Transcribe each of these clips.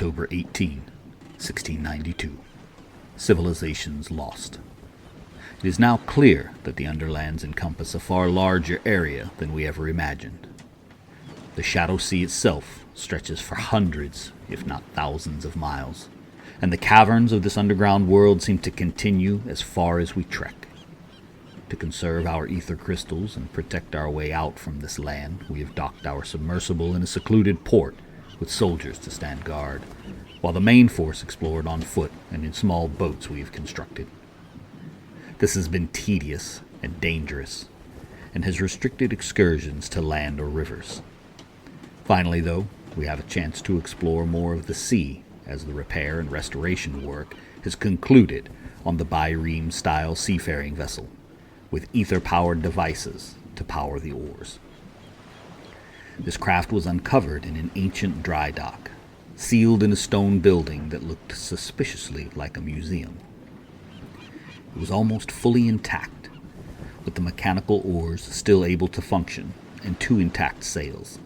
October 18, 1692. Civilizations lost. It is now clear that the Underlands encompass a far larger area than we ever imagined. The Shadow Sea itself stretches for hundreds, if not thousands of miles, and the caverns of this underground world seem to continue as far as we trek. To conserve our ether crystals and protect our way out from this land, we have docked our submersible in a secluded port with soldiers to stand guard, while the main force explored on foot and in small boats we have constructed. This has been tedious and dangerous, and has restricted excursions to land or rivers. Finally, though, we have a chance to explore more of the sea, as the repair and restoration work has concluded on the Byreme-style seafaring vessel, with ether-powered devices to power the oars. This craft was uncovered in an ancient dry dock, sealed in a stone building that looked suspiciously like a museum. It was almost fully intact, with the mechanical oars still able to function and 2 intact sails,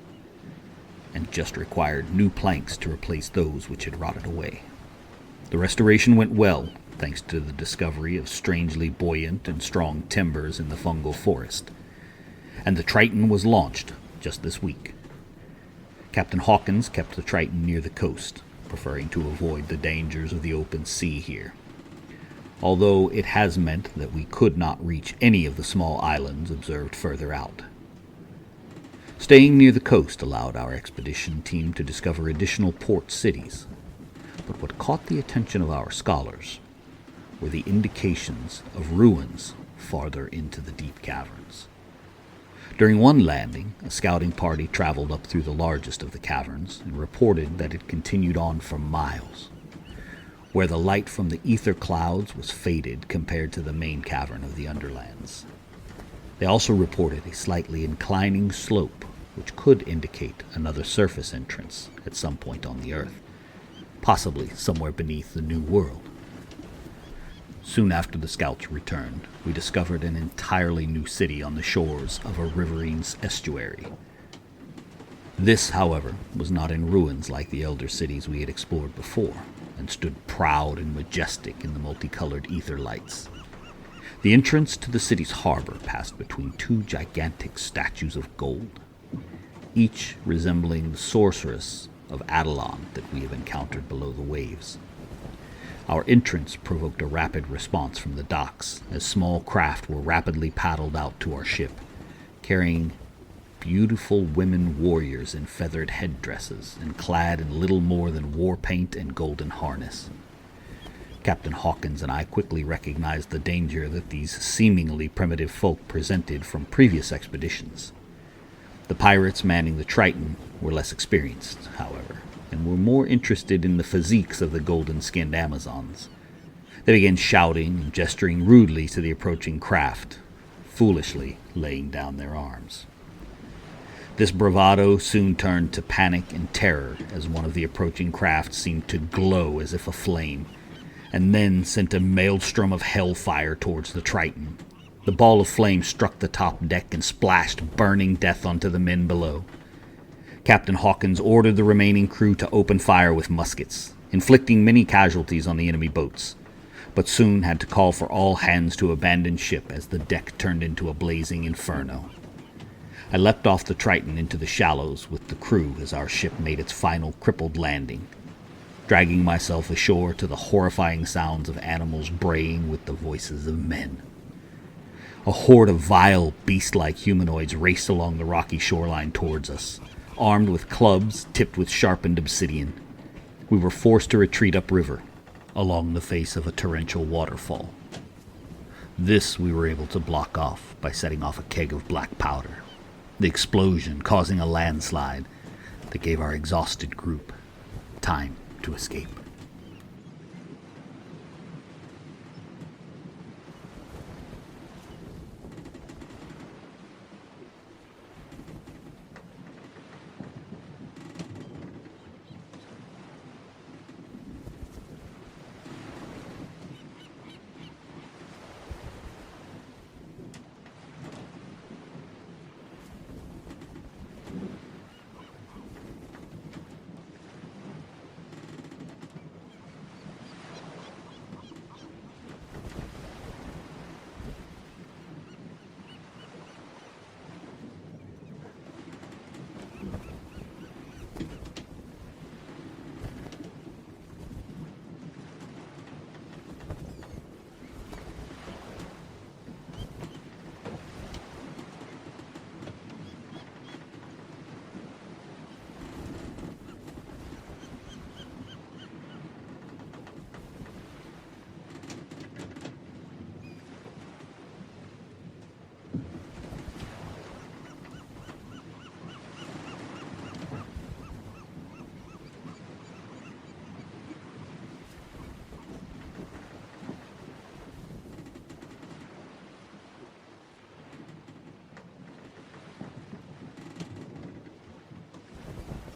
and just required new planks to replace those which had rotted away. The restoration went well, thanks to the discovery of strangely buoyant and strong timbers in the fungal forest, and the Triton was launched just this week. Captain Hawkins kept the Triton near the coast, preferring to avoid the dangers of the open sea here, although it has meant that we could not reach any of the small islands observed further out. Staying near the coast allowed our expedition team to discover additional port cities, but what caught the attention of our scholars were the indications of ruins farther into the deep caverns. During one landing, a scouting party traveled up through the largest of the caverns and reported that it continued on for miles, where the light from the ether clouds was faded compared to the main cavern of the Underlands. They also reported a slightly inclining slope, which could indicate another surface entrance at some point on the Earth, possibly somewhere beneath the New World. Soon after the scouts returned, we discovered an entirely new city on the shores of a riverine estuary. This, however, was not in ruins like the elder cities we had explored before, and stood proud and majestic in the multicolored ether lights. The entrance to the city's harbor passed between 2 gigantic statues of gold, each resembling the sorceress of Adelon that we have encountered below the waves. Our entrance provoked a rapid response from the docks, as small craft were rapidly paddled out to our ship, carrying beautiful women warriors in feathered headdresses and clad in little more than war paint and golden harness. Captain Hawkins and I quickly recognized the danger that these seemingly primitive folk presented from previous expeditions. The pirates manning the Triton were less experienced, however, and were more interested in the physiques of the golden-skinned Amazons. They began shouting and gesturing rudely to the approaching craft, foolishly laying down their arms. This bravado soon turned to panic and terror as one of the approaching craft seemed to glow as if aflame, and then sent a maelstrom of hellfire towards the Triton. The ball of flame struck the top deck and splashed burning death onto the men below. Captain Hawkins ordered the remaining crew to open fire with muskets, inflicting many casualties on the enemy boats, but soon had to call for all hands to abandon ship as the deck turned into a blazing inferno. I leapt off the Triton into the shallows with the crew as our ship made its final crippled landing, dragging myself ashore to the horrifying sounds of animals braying with the voices of men. A horde of vile, beast-like humanoids raced along the rocky shoreline towards us, armed with clubs tipped with sharpened obsidian. We were forced to retreat upriver, along the face of a torrential waterfall. This we were able to block off by setting off a keg of black powder, the explosion causing a landslide that gave our exhausted group time to escape.